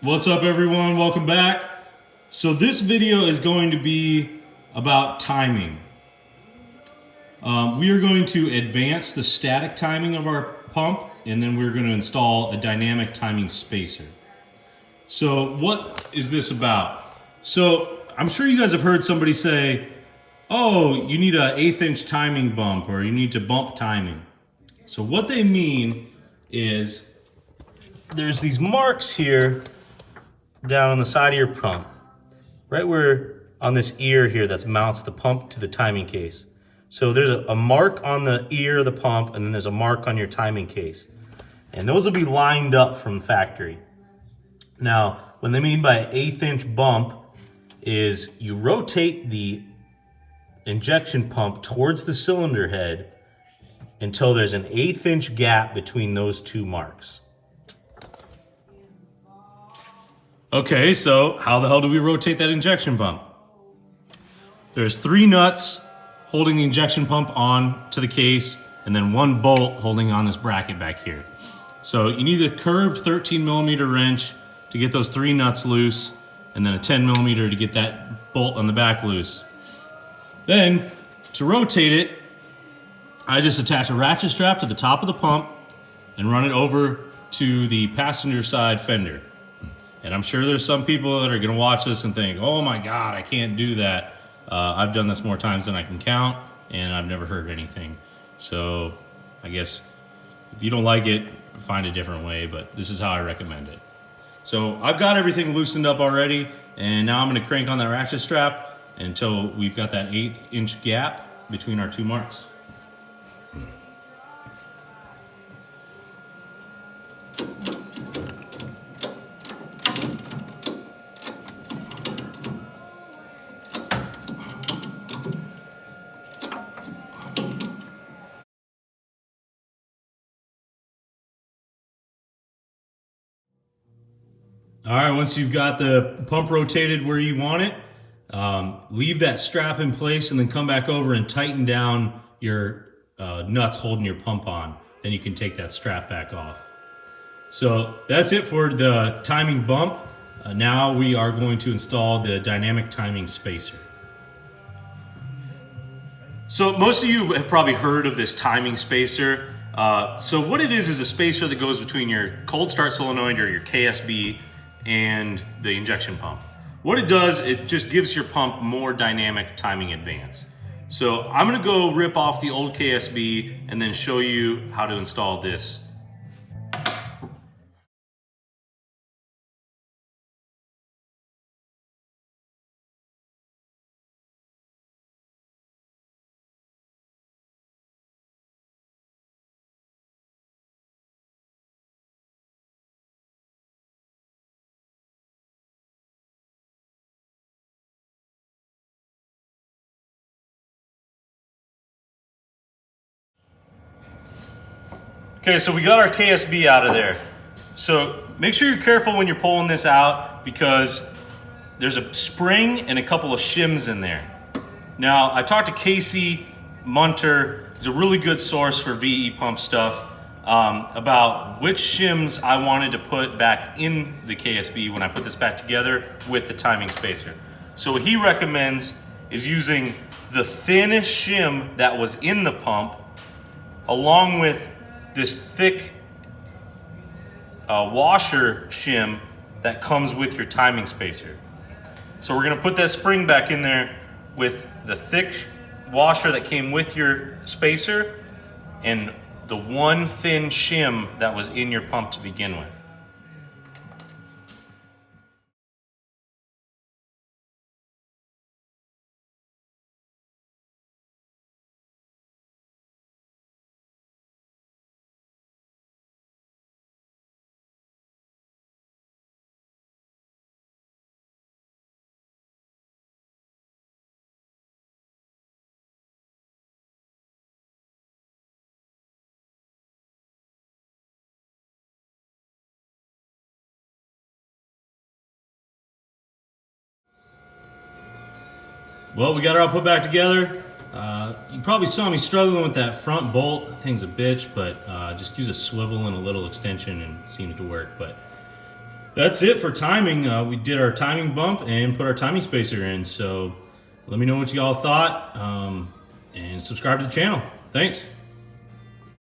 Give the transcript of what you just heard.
What's up, everyone? Welcome back. So this video is going to be about timing. We are going to advance the static timing of our pump, and then we're going to install a dynamic timing spacer. So what is this about? So I'm sure you guys have heard somebody say, oh, you need an 1/8 inch timing bump, or you need to bump timing. So what they mean is there's these marks here down on the side of your pump, right where on this ear here that mounts the pump to the timing case. So there's a mark on the ear of the pump, and then there's a mark on your timing case. And those will be lined up from factory. Now, what they mean by 1/8 inch bump is you rotate the injection pump towards the cylinder head until there's an 1/8 inch gap between those two marks. Okay, so how the hell do we rotate that injection pump? There's 3 nuts holding the injection pump on to the case, and then 1 bolt holding on this bracket back here. So you need a curved 13mm wrench to get those 3 nuts loose, and then a 10mm to get that bolt on the back loose. Then, to rotate it, I just attach a ratchet strap to the top of the pump and run it over to the passenger side fender. And I'm sure there's some people that are gonna watch this and think, oh my God, I can't do that. I've done this more times than I can count, and I've never heard anything. So I guess if you don't like it, find a different way, but this is how I recommend it. So I've got everything loosened up already, and now I'm gonna crank on that ratchet strap until we've got that 1/8 inch gap between our 2 marks. All right, once you've got the pump rotated where you want it, leave that strap in place and then come back over and tighten down your nuts holding your pump on. Then you can take that strap back off. So that's it for the timing bump. Now we are going to install the dynamic timing spacer. So most of you have probably heard of this timing spacer. So what it is a spacer that goes between your cold start solenoid, or your KSB, and the injection pump. What it does, it just gives your pump more dynamic timing advance. So I'm gonna go rip off the old KSB and then show you how to install this. Okay, so we got our KSB out of there. So make sure you're careful when you're pulling this out, because there's a spring and a couple of shims in there. Now, I talked to Casey Munter, he's a really good source for VE pump stuff, about which shims I wanted to put back in the KSB when I put this back together with the timing spacer. So what he recommends is using the thinnest shim that was in the pump, along with this thick washer shim that comes with your timing spacer. So we're gonna put that spring back in there with the thick washer that came with your spacer and the one thin shim that was in your pump to begin with. Well, we got it all put back together. You probably saw me struggling with that front bolt. That thing's a bitch, but just use a swivel and a little extension and it seems to work. But That's it for timing. We did our timing bump and put our timing spacer in. So let me know what you all thought, and subscribe to the channel. Thanks.